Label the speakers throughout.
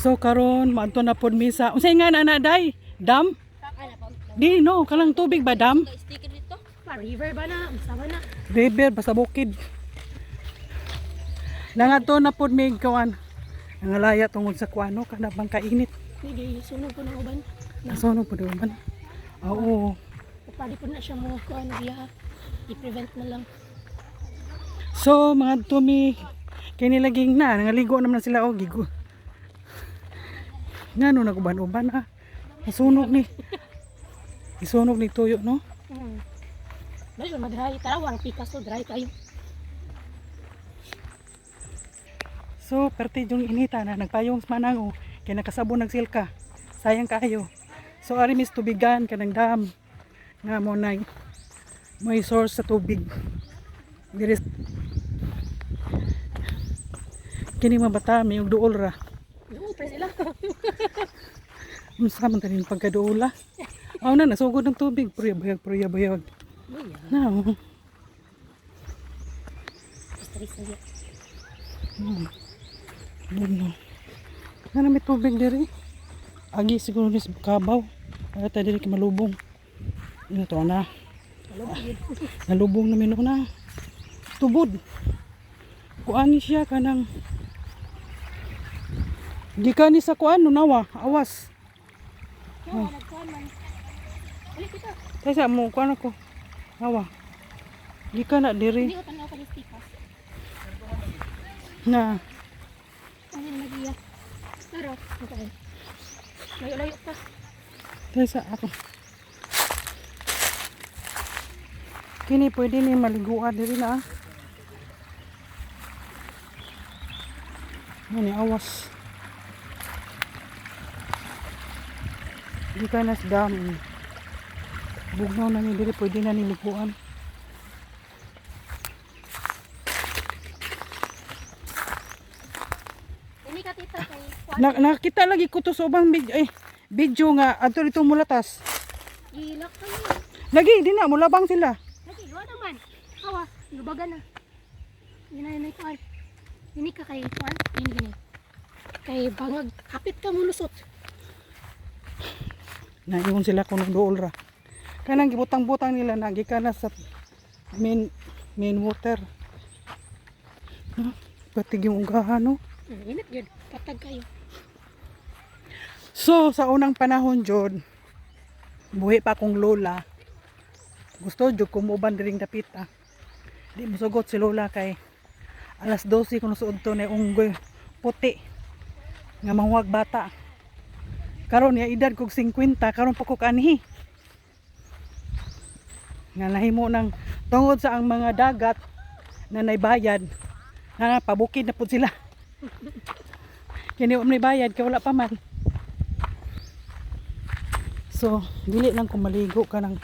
Speaker 1: So karon maadto na pod misa. Unsay nga na day? Dam? Di no, kalang tubig ba dam?
Speaker 2: Sticker dito. River ba na? Usawa na.
Speaker 1: River basta bukid. Nangadto na pod mig kawan. Nangalaya tungod sa kuano kada bang kainit.
Speaker 2: Hindi sunog po ng uban.
Speaker 1: Nasunog pod uban. Oo.
Speaker 2: Pwede po na siya mo kuan biya. I-prevent na lang.
Speaker 1: So mga tumi kini laging na nangaligo naman na sila og gigo. Ngano naguban-uban ha. Nasunog ni. Isunog ni tuyo no.
Speaker 2: Dali mag-dry. Tara wang pikas to dry kayo.
Speaker 1: So perti yung inita na nagpayong manang o kay nakasabon nagsilka. Sayang kayo. So ari mis tubigan kanang dam nga mo nay may source sa tubig. Diri kini mga bata may og duol ra.
Speaker 2: Pre sila.
Speaker 1: Unsa man tanin pagkaduola? Aw na nasugod ng tubig, purya-bayag. Na.
Speaker 2: Istri-istri.
Speaker 1: Ano? Na may tubig diri. Agi siguro ni kabaw. Para tayo diri malubong. Ino to na. Nalubong na mino na. Tubod. Kuani siya kanang gikan ni sa kuan nawa, awas.
Speaker 2: Yo, nagkuan man. Balik kita.
Speaker 1: Kaysa mo kuan ako. Awa. Gikan na diri.
Speaker 2: Hindi ko tanaw ka ni stikas.
Speaker 1: Na.
Speaker 2: Ano na magiya? Pero, okay. Layo-layo pa.
Speaker 1: Kaysa ako. Kini pwede ni maliguan diri na. Ani awas. Di ka nas dam. Bugnaw na ni diri pwede na ni liguan.
Speaker 2: Ini ka tita kay kuan.
Speaker 1: Nakita lagi ko to sa ubang video nga adto dito mulatas.
Speaker 2: Ilak ka niya.
Speaker 1: Lagi di na mulabang sila.
Speaker 2: Lagi, luwa naman. Awa, lubagan na. Ginay kuan. Ini ka kay kuan. Ini gini. Kay bangag, kapit ka mulusot.
Speaker 1: Nayon sila kuno dool ra. Kanang gibutang-butang nila nagikan na sa main water. No, patig yung ugahan no.
Speaker 2: Init yun. Patag kayo.
Speaker 1: So sa unang panahon jud buhi pa akong lola. Gusto jud ko muban diring dapita. Di mosugot si lola kay alas 12 kuno suod to na unggoy puti nga mangwag bata. Karon ya edad kog 50 karon pa ko kanhi. Nga nahimo ng tungod sa ang mga dagat na naibayad na pabukid na pud sila. Kini may bayad kay wala pa man. So dili lang ko maligo kanang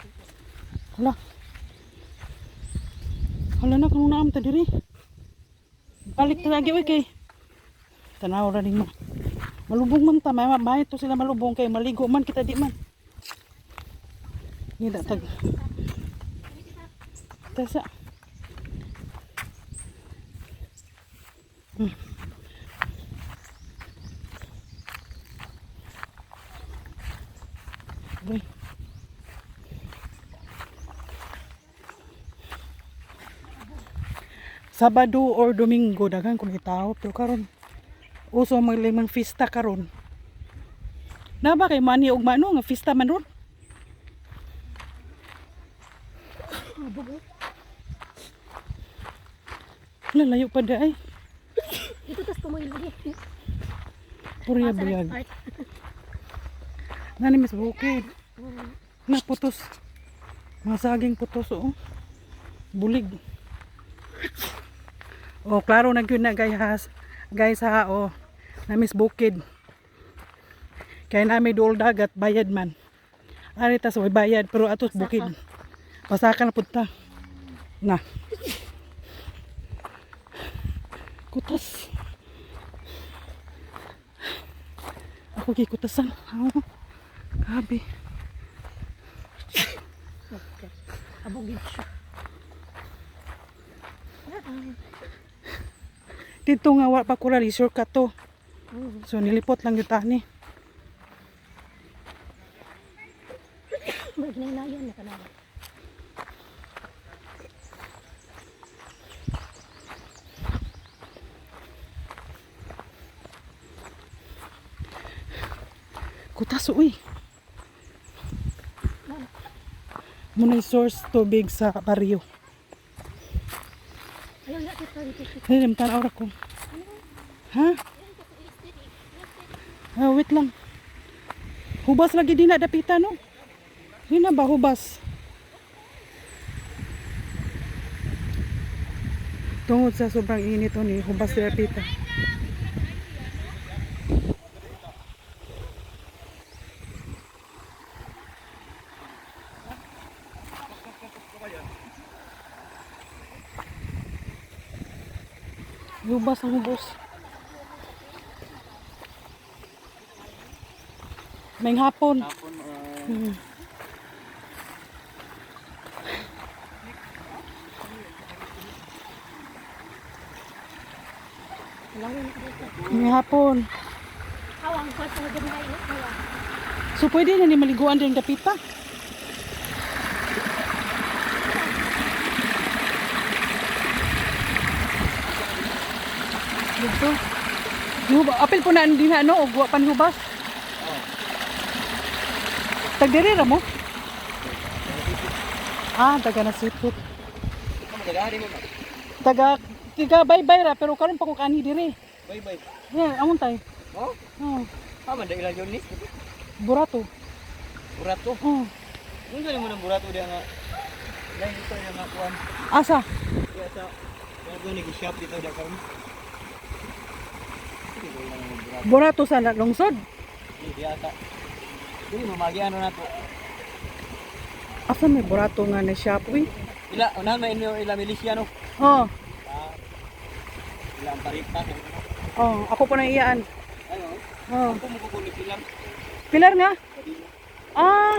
Speaker 1: hala. Hala na kung naam ta diri. Balik ta lagi kay tanaw ra nimo. Malubong man ta, may to sila malubong kay maligo man kita di man. Ni tag. Tasa. Boy. Sabado or Domingo daghan kun itaw pero karon uso may limang fiesta karon. Na ba kay mani og mano nga fiesta man ron? Lalayo pa day.
Speaker 2: Ito tas tumoy lagi.
Speaker 1: Purya bayag. Nani mis bukid. Naputos. Mga saging putos oh. Bulig. Oh, klaro na gyud na guys ha oh. Namis bukid. Kaya namin dool dagat bayad man. Ari tas way bayad pero atos bukid. Pasakan na punta. Na. Kutas. Ako kikutasan. Oh. Grabe.
Speaker 2: Abog din siya.
Speaker 1: Dito nga wa pa ko ra shortcut to. So nilipot lang yung tani.
Speaker 2: May ginaynayan na kanala.
Speaker 1: Kutas uy. Muna yung source tubig sa baryo.
Speaker 2: Ayaw na dito dito.
Speaker 1: Hindi naman tanaw ra ko. Ha? Ah, wait lang. Hubas lagi din na dapita no? Hindi na ba hubas? Tungod sa sobrang init o ni hubas na dapita. Hubas ang hubos. May hapon. Hmm. May hapon.
Speaker 2: Awang ko sa gamay no.
Speaker 1: So pwede na ni maliguan din dapita. Dito. Apil po na din ano, og wa pan hubas. Tagdiri ra mo? Ah, taga na sipot. Taga bye-bye ra pero karon pa ko kani diri.
Speaker 3: Bye-bye.
Speaker 1: Yeah, amon tay.
Speaker 3: Oh?
Speaker 1: Oh,
Speaker 3: Tama, da ilang yun ni?
Speaker 1: burato.
Speaker 3: Burato.
Speaker 1: Oh.
Speaker 3: Ano galing mo ng burato diya nga? Lain dito yung nga kuhan.
Speaker 1: Asa?
Speaker 3: Kaya sa... Kaya doon nag-shop dito diya karon. Hindi ko lang ng burato.
Speaker 1: Burato sa lungsod.
Speaker 3: Hindi ata. Hindi, mamagi ano na to.
Speaker 1: Asa may burato nga na shop uy?
Speaker 3: Ila, unahan may inyo ila milisya no?
Speaker 1: Oh.
Speaker 3: Ila ang tarita.
Speaker 1: Oh, ako po nang iyaan.
Speaker 3: Ano?
Speaker 1: Oh.
Speaker 3: Ako mo kukulit ilang.
Speaker 1: Pilar nga? Ah.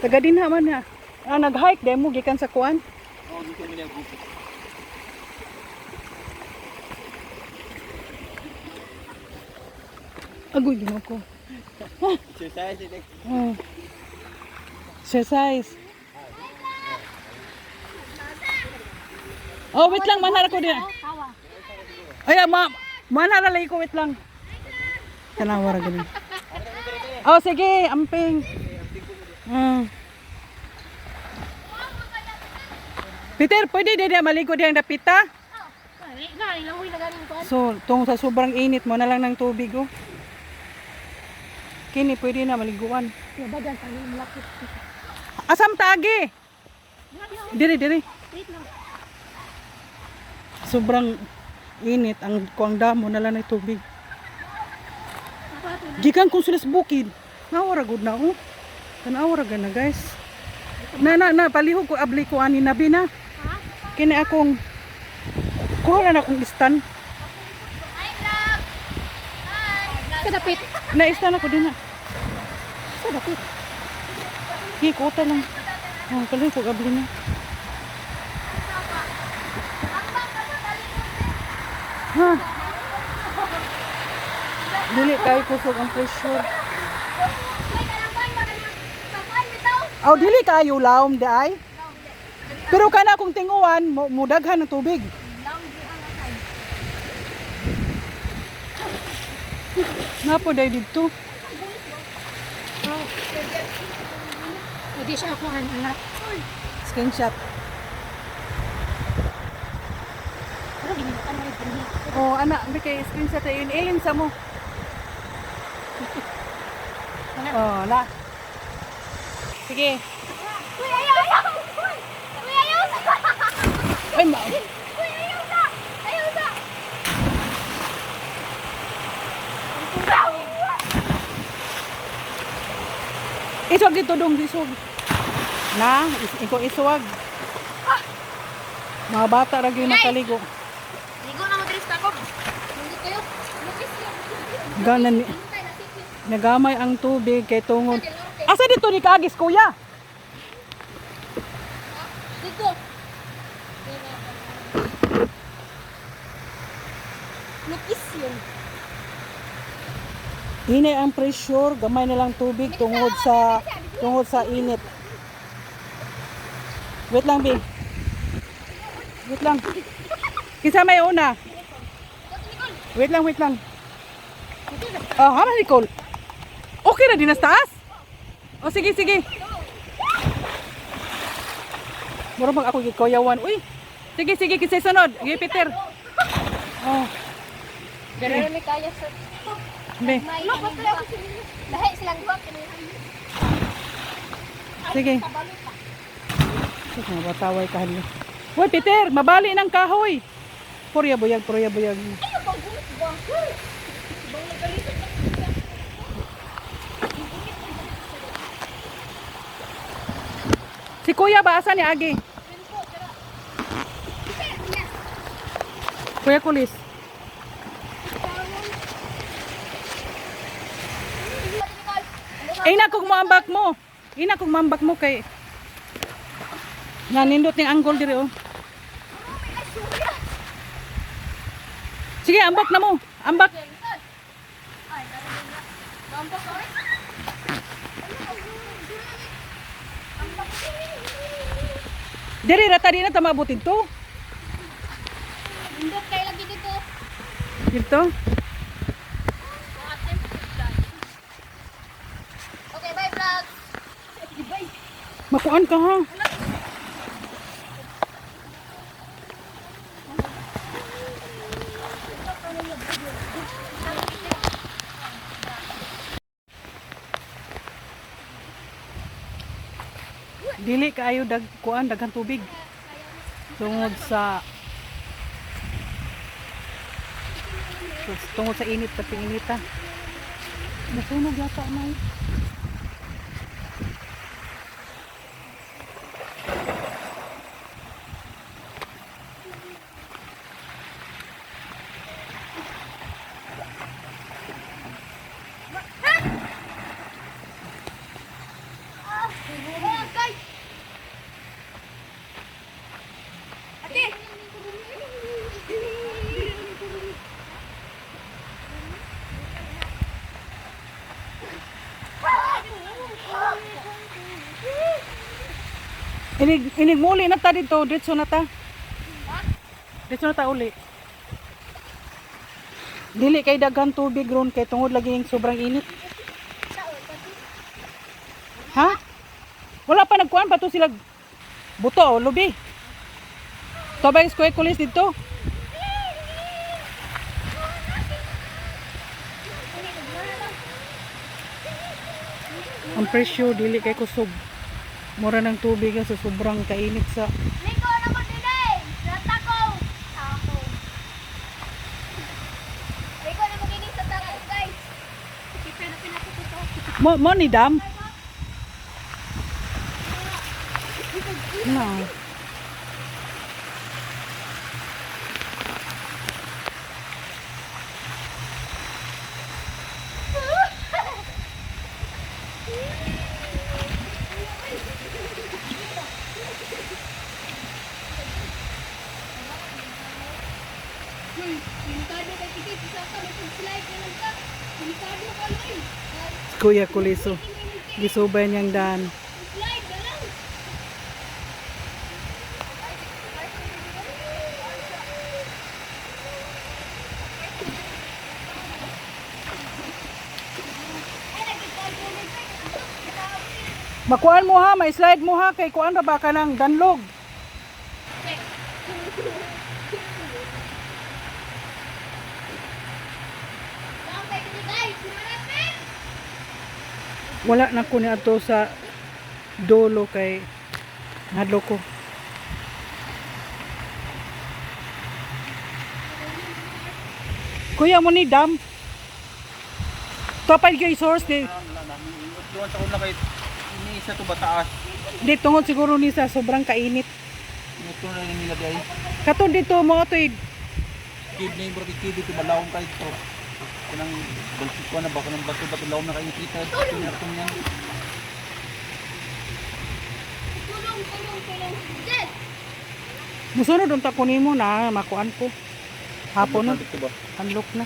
Speaker 1: Taga dinha man na. Ah, nag-hike demo gikan sa kuan.
Speaker 3: Oo, dito mo niya grupo.
Speaker 1: Agoy gino ko.
Speaker 3: Exercise, ito.
Speaker 1: Oh. Exercise. Oh, wait lang, manara ko din.
Speaker 2: Tawa.
Speaker 1: Ay, manara lagi ko, wait lang. Tanawara ganun. Oh, sige, amping. Peter, pwede din maligo din ang dapita?
Speaker 2: Gani lang huy na ganing ko.
Speaker 1: So, tungkol sa sobrang init mo na lang ng tubig, oh. Kini, pwede na maliguan.
Speaker 2: Bagan pa ni malapit.
Speaker 1: Asam tagi? Diri, diri.
Speaker 2: Wait lang.
Speaker 1: Sobrang init ang kuang damo na lang ng tubig.
Speaker 2: Ako ato na.
Speaker 1: Gikan kung sulis bukid. Nawara gud na oh. Tanawara na guys. Na palihog ko abli ko ani nabi na.
Speaker 2: Ha?
Speaker 1: Kini akong kuha na akong istan.
Speaker 2: Kadapit.
Speaker 1: Na-istan ako din na.
Speaker 2: Kadapit.
Speaker 1: Hikuta lang. Oh, palihog ko abli na. Ha? Dili kay kusog ang pressure. Aw dili kayo lawom di ay. Pero kana kung tinguan mudaghan ng tubig. Napo day dito.
Speaker 2: Hindi siya ako anak.
Speaker 1: Screenshot.
Speaker 2: Pero ginagawa na rin.
Speaker 1: Oh, anak, may kay screenshot ay ilin sa mo. Oh, la. Sige.
Speaker 2: Uy, ayaw! Uy, ayaw!
Speaker 1: Ay, ma.
Speaker 2: Uy, ayaw sa! Ayaw sa!
Speaker 1: Iswag dito dong, iswag. Na, ikaw iswag. Mga bata ra gyud nakaligo.
Speaker 2: Ligo na mo diri sa takob. Hindi kayo. Lukis lang.
Speaker 1: Ganan ni. Nagamay ang tubig kay tungod. Asa dito ni Kagis, kuya?
Speaker 2: Dito. Nikis yun.
Speaker 1: Inay ang pressure, gamay na lang tubig tungod sa init. Wait lang, Bi. Wait lang. Kisa may una. Wait lang. Ah, hama Nicole. Okay na din na taas? O sige. Mura mag ako gikoyawan. Uy. Sige, kisay sunod. Sige, Peter. Oh.
Speaker 2: Pero may kaya sa...
Speaker 1: Be.
Speaker 2: Ano, patay ako sa inyo. Lahi silang duwa.
Speaker 1: Sige. Sige, mabataway ka hali. Hoy, Peter, mabali ng kahoy. Purya buyag.
Speaker 2: Ano bang gulit ba? Bang nagalitan lang siya.
Speaker 1: Si Kuya ba asa ni Agi? Kuya Kulis. Ina kog mambak mo kay nanindot ning anggol diri oh. Sige, ambak na mo. Ambak. Diri rata di na tamabutin to.
Speaker 2: Indot kayo lagi dito.
Speaker 1: Dito.
Speaker 2: Okay, bye vlog. Bye.
Speaker 1: Makuan ka ha. Dili kaayo daghang tubig. Tungod sa init at inita. Nasunog yata na eh. Inig muli na ta dito, ditso na ta. Ditso na ta uli. Dili kay daghan tubig ron kay tungod lagi yung sobrang init. Ha? Wala pa nagkuhan pa to sila buto o lubi. Tabay Kuya Kulis dito. Ang presyo dili kay kusog. Mura ng tubig sa sobrang kainit sa
Speaker 2: Nico, ano mo din eh? Natako! Ako. Nico, ano mo din sa tako, guys? Kita na pinatututo.
Speaker 1: mo ni dam. No.
Speaker 2: Delikado kay Kiki, isa ka mag-slide ka lang ka. Delikado ka lang.
Speaker 1: Kuya Kuliso. Gisubay niyang daan.
Speaker 2: Slide ka lang.
Speaker 1: Makuan mo ha, may slide mo ha kay kuan ra ba ka ng danlog. Wala na ko ni ato sa dolo kay hadlo ko. Kuya mo ni dam. Tapay kay source di.
Speaker 3: Doon sa una kay iniisa to bataas.
Speaker 1: Di tungod siguro ni sa sobrang kainit.
Speaker 3: Ito na yung nila guys.
Speaker 1: Katon dito mo to
Speaker 3: Kidney bro, kidney to balawon kay to. Kanang balsik ko na ba kanang bato lawom na kay kita. Tinatong yan.
Speaker 2: Tulong. Yes!
Speaker 1: musunod unta ko nimo na makuan ko. Hapon na.
Speaker 3: Dito ba?
Speaker 1: Unlock na.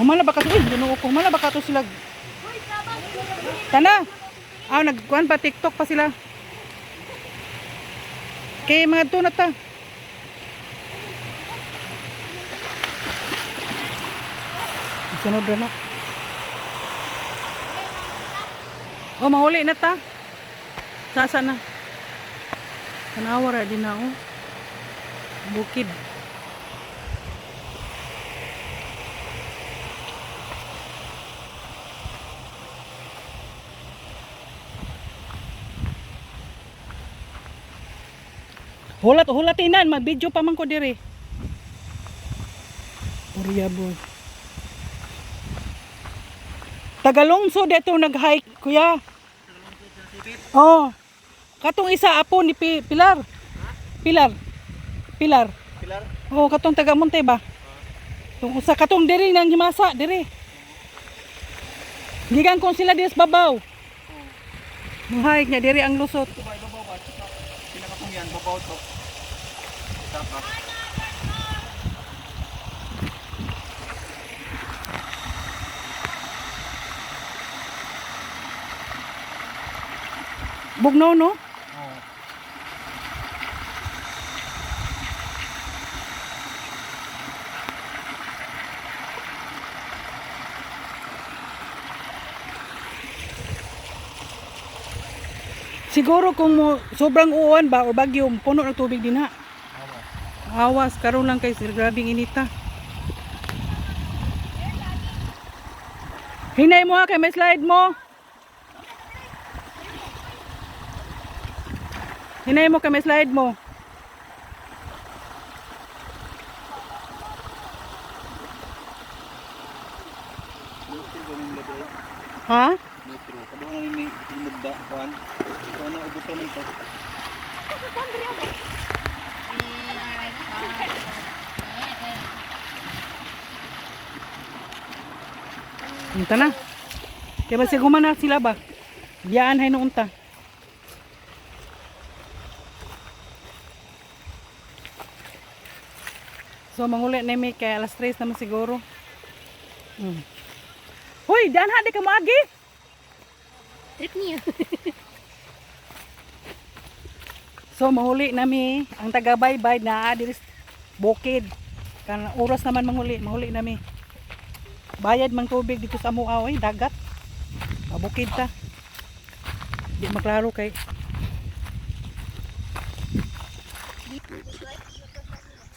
Speaker 1: Umala ba ka to? Ginoo ko. Umala ba ka to sila? Tana. Nagkuhan pa TikTok pa sila. Kay mga tunat ta. Sunod na. Mahuli na ta. Sasa na. Tanawa ra din na bukid. Hulatinan, mag-video pa man ko dire. Uriya boy. Tagalongso dito nag-hike, kuya. Oh. Katong isa apo ni Pilar. Pilar.
Speaker 3: Pilar?
Speaker 1: Oh, katong taga Monte ba? Tung usa katong diri nang himasa diri. Gigan kon sila dis babaw. Muhay nya diri ang lusot.
Speaker 3: Babaw ba? Pinakapunyan, babaw to. Saka.
Speaker 1: Bugnaw no?
Speaker 3: Oo.
Speaker 1: Siguro kung sobrang uwan ba o bagyo, puno ng tubig din ha. Awas, karon lang kay sir, grabing inita. Hinay mo ha, kay may slide mo. Hinay mo kay may slide mo. Ha?
Speaker 3: Metro. Kadungan ni mudda kuan. Ito na ubusan nito.
Speaker 1: Unta na. Kaya ba siguma na sila ba? Biyaan hay noon ta. So manguli na may kay alas 3 naman siguro. Hoy, daan ha, di ka maagi.
Speaker 2: Trip niya.
Speaker 1: So mahuli nami ang taga-baybay na diri bukid. Kan oras naman mahuli nami. Bayad mang tubig dito sa amuaw ay dagat. Bukid ta. Di maklaro kay.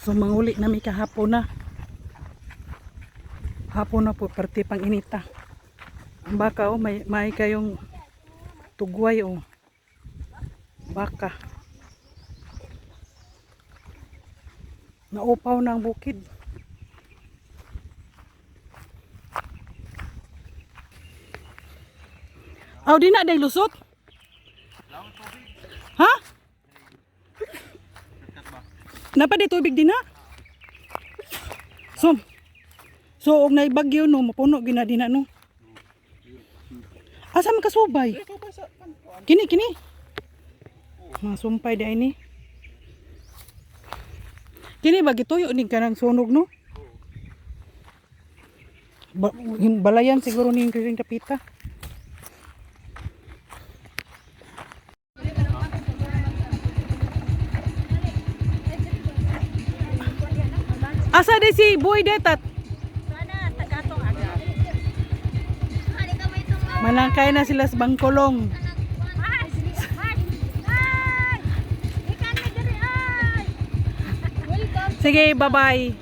Speaker 1: So manghuli nami kahapon na. Hapon na po parte pang inita. Ang baka may kayong tugway baka. Naupaw na ang bukid. Di na day lusot? Ha? Napa day tubig din ha? So og naibagyo no, mapuno ginadina no. Asa man kasubay? Kini. Sumpay di ay ni. Kini ba gituyo ni kanang sunog no? Balayan siguro ni ring kapita. Asa di si Boy Detat?
Speaker 2: Sana tagatong aga.
Speaker 1: Malangkay na sila sa Bangkolong. Sige, bye-bye.